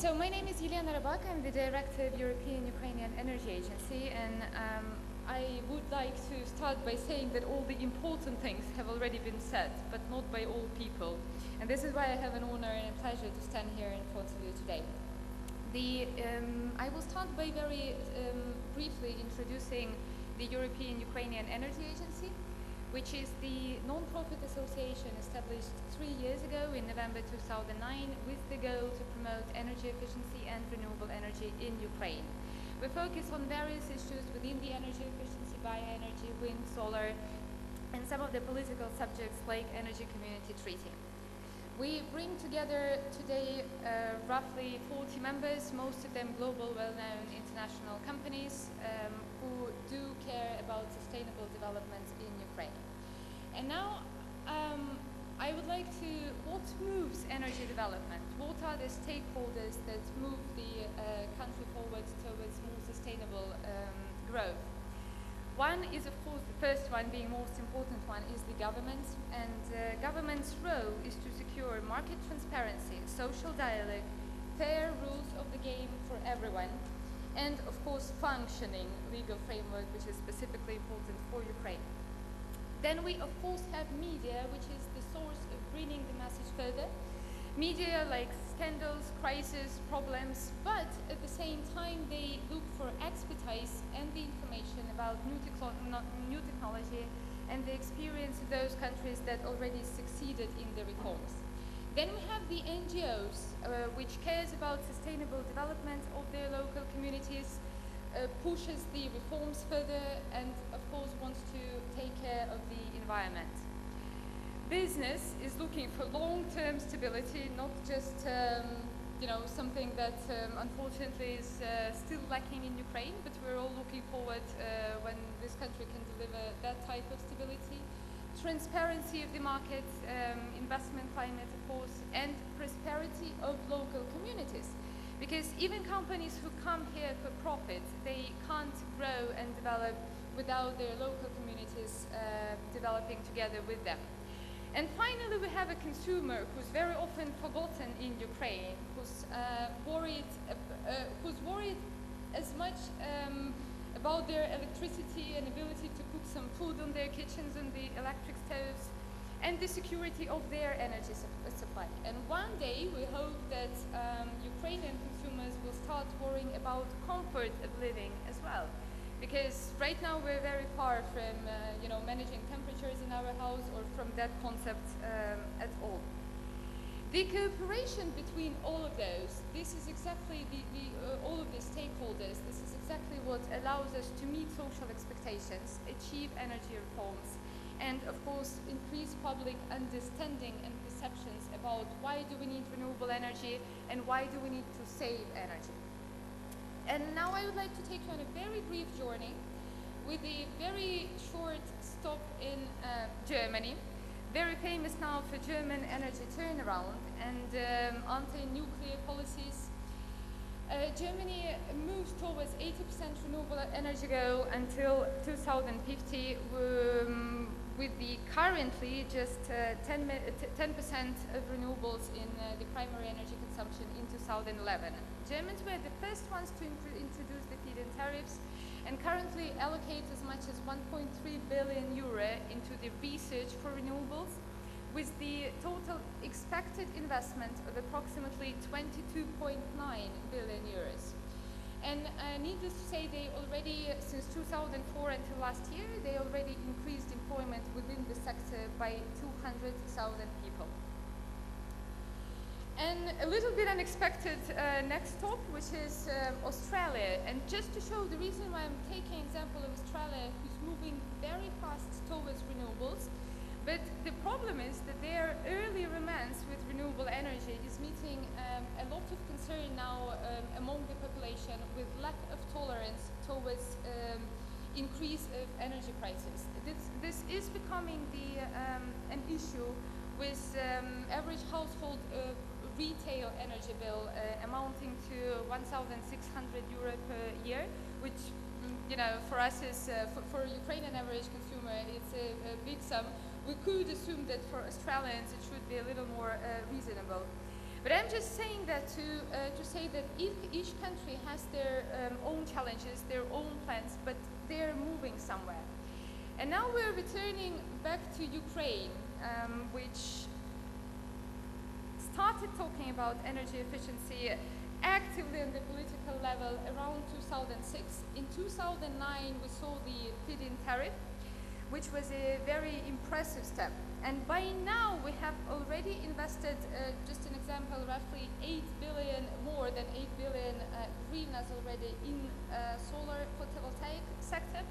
So my name is Olena Rybak. I'm the director of European-Ukrainian Energy Agency, and I would like to start by saying that all the important things have already been said, but not by all people. And this is why I have an honor and a pleasure to stand here in front of you today. I will start by very briefly introducing the European-Ukrainian Energy Agency, which is the non-profit association established 3 years ago in November 2009 with the goal to promote energy efficiency and renewable energy in Ukraine. We focus on various issues within the energy efficiency, bioenergy, wind, solar, and some of the political subjects like energy community treaty. We bring together today roughly 40 members, most of them global, well-known international companies who do care about sustainable development in Ukraine. And now I would like to, what moves energy development? What are the stakeholders that move the country forward towards more sustainable growth? One is, of course, the first one, being most important one, is the government. And government's role is to secure market transparency, social dialogue, fair rules of the game for everyone, and, of course, functioning legal framework, which is specifically important for Ukraine. Then we, of course, have media, which is the source of bringing the message further. Media like scandals, crises, problems, but at the same time they look for expertise and the information about new technology and the experience of those countries that already succeeded in the reforms. Then we have the NGOs, which cares about sustainable development of their local communities, pushes the reforms further, and of course wants to take care of the environment. Business is looking for long-term stability, not just something that unfortunately is still lacking in Ukraine, but we're all looking forward when this country can deliver that type of stability. Transparency of the market, investment climate, of course, and prosperity of local communities. Because even companies who come here for profit, they can't grow and develop without their local communities developing together with them. And finally, we have a consumer who's very often forgotten in Ukraine, who's worried as much about their electricity and ability to cook some food on their kitchens and the electric stoves, and the security of their energy supply. And one day, we hope that Ukrainian consumers will start worrying about comfort of living as well. Because right now we're very far from managing temperatures in our house or from that concept at all. The cooperation between all of those, this is exactly all of the stakeholders, this is exactly what allows us to meet social expectations, achieve energy reforms, and of course increase public understanding and perceptions about why do we need renewable energy and why do we need to save energy. And now I would like to take you on a very brief journey with a very short stop in Germany, very famous now for German energy turnaround and anti-nuclear policies. Germany moves towards 80% renewable energy goal until 2050, with the currently just 10% of renewables in the primary energy consumption in 2011. Germans were the first ones to introduce the feed-in tariffs and currently allocate as much as 1.3 billion euro into the research for renewables, with the total expected investment of approximately 22.9 billion euros. And needless to say, they already, since 2004 until last year, they already increased employment within the sector by 200,000 people. And a little bit unexpected next stop, which is Australia. And just to show the reason why I'm taking example of Australia, who's moving very fast towards renewables, but the problem is that their early romance with renewable energy is meeting a lot of concern now among the population with lack of tolerance towards increase of energy prices. This is becoming an issue with average household retail energy bill amounting to 1,600 euro per year, which for us is, for Ukrainian average consumer, it's a big sum. We could assume that for Australians it should be a little more reasonable. But I'm just saying that to say that if each country has their own challenges, their own plans, but they're moving somewhere. And now we're returning back to Ukraine, which started talking about energy efficiency actively on the political level around 2006. In 2009, we saw the feed-in tariff, which was a very impressive step. And by now, we have already invested, just an example, roughly 8 billion, more than 8 billion hryvnias already in solar photovoltaic sector,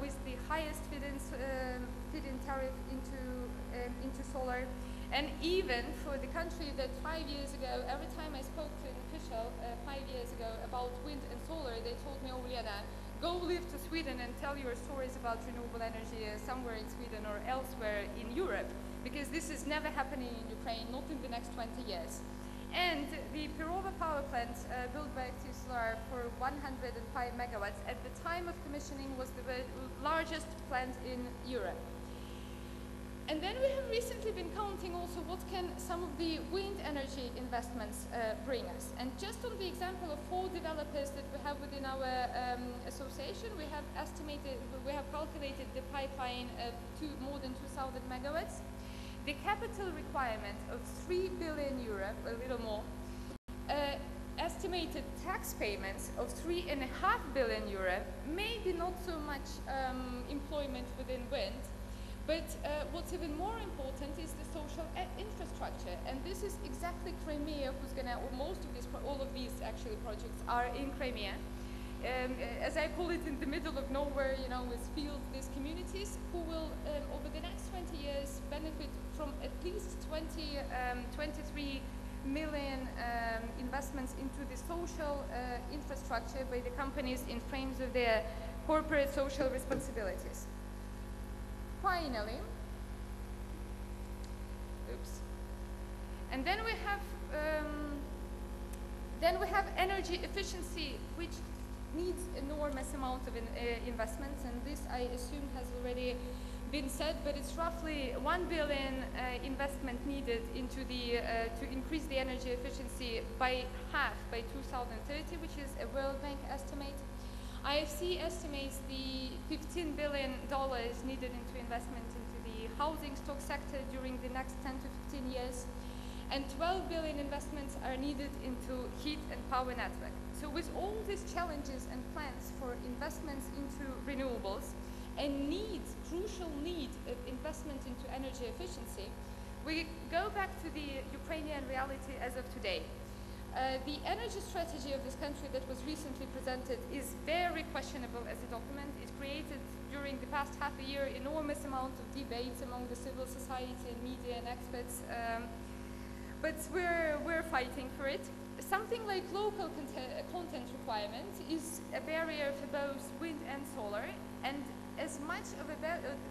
with the highest feed-in tariff into solar. And even for the country that 5 years ago, every time I spoke to an official 5 years ago about wind and solar, they told me, Olena, go live to Sweden and tell your stories about renewable energy somewhere in Sweden or elsewhere in Europe, because this is never happening in Ukraine, not in the next 20 years. And the Perova power plant built by Active Solar for 105 megawatts at the time of commissioning was the largest plant in Europe. And then we have recently been counting also what can some of the wind energy investments bring us. And just on the example of 4 developers that we have within our association, we have calculated the pipeline to more than 2,000 megawatts. The capital requirement of 3 billion euro, a little more, estimated tax payments of 3.5 billion euro, maybe not so much employment within wind, but what's even more important is the social infrastructure, and this is exactly Crimea who's gonna, or most of these, all of these actually projects are in Crimea. As I call it, in the middle of nowhere, you know, with fields, these communities who will, over the next 20 years, benefit from at least 23 million investments into the social infrastructure by the companies in frames of their corporate social responsibilities. Finally, oops, and then we have energy efficiency, which needs enormous amount of investments, and this I assume has already been said, but it's roughly 1 billion investment needed into the to increase the energy efficiency by half by 2030, which is a World Bank estimate. IFC estimates the $15 billion needed into investment into the housing stock sector during the next 10 to 15 years, and 12 billion investments are needed into heat and power network. So with all these challenges and plans for investments into renewables and crucial need of investment into energy efficiency, we go back to the Ukrainian reality as of today. The energy strategy of this country that was recently presented is very questionable as a document. It created, during the past half a year, enormous amount of debates among the civil society and media and experts, but we're fighting for it. Something like local content requirement is a barrier for both wind and solar, and as much of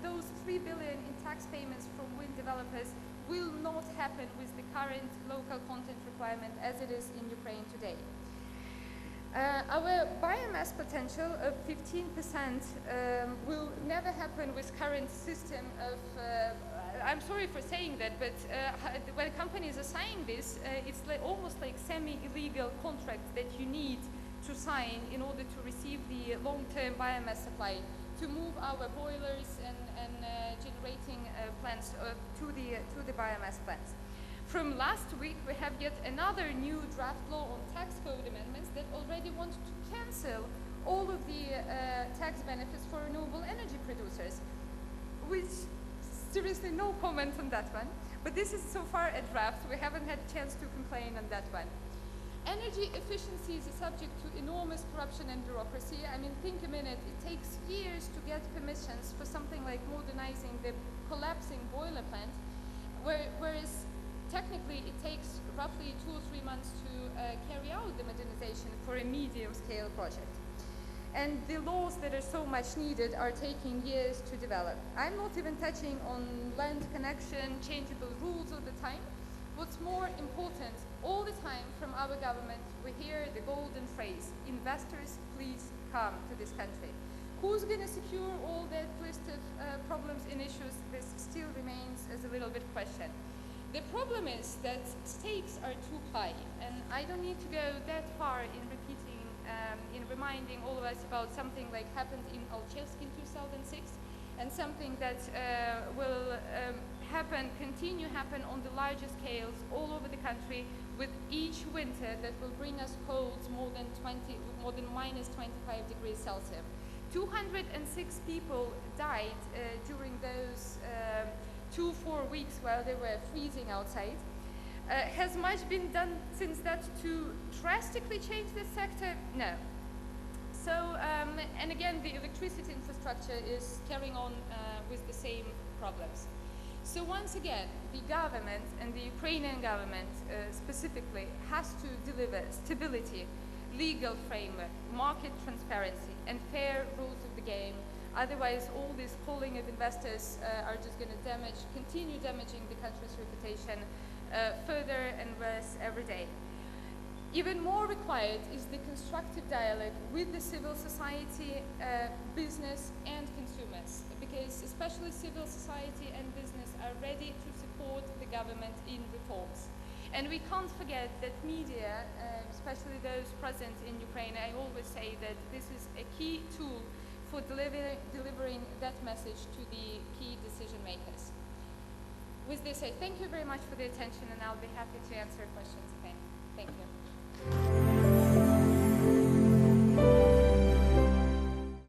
those 3 billion in tax payments from wind developers will not happen with the current local content requirement as it is in Ukraine today. Our biomass potential of 15% will never happen with current system of, I'm sorry for saying that, but when companies are signing this, it's almost like semi-illegal contracts that you need to sign in order to receive the long-term biomass supply to move our boilers and generating plants to the biomass plants. From last week, we have yet another new draft law on tax code amendments that already want to cancel all of the tax benefits for renewable energy producers, which seriously no comment on that one. But this is so far a draft. We haven't had a chance to complain on that one. Energy efficiency is a subject to enormous corruption and bureaucracy. I mean, think a minute, it takes years to get permissions for something like modernizing the collapsing boiler plant, whereas technically it takes roughly 2 or 3 months to carry out the modernization for a medium-scale project. And the laws that are so much needed are taking years to develop. I'm not even touching on land connection, changeable rules all the time. What's more important, all the time from our government, we hear the golden phrase, investors, please come to this country. Who's going to secure all that list of problems and issues? This still remains as a little bit question. The problem is that stakes are too high, and I don't need to go that far in repeating, in reminding all of us about something like happened in Alchevsk in 2006, and something that will continue happen on the larger scales all over the country with each winter that will bring us colds more than minus 25 degrees Celsius. 206 people died during those 2-4 weeks while they were freezing outside. Has much been done since that to drastically change this sector? No. So, and again, the electricity infrastructure is carrying on with the same problems. So once again, the government, and the Ukrainian government specifically, has to deliver stability, legal framework, market transparency, and fair rules of the game. Otherwise, all this pulling of investors are just going to continue damaging the country's reputation further and worse every day. Even more required is the constructive dialogue with the civil society, business, and consumers, because especially civil society and business are ready to support the government in reforms. And we can't forget that media, especially those present in Ukraine, I always say that this is a key tool for delivering that message to the key decision makers. With this, I thank you very much for the attention, and I'll be happy to answer questions if any. Thank you.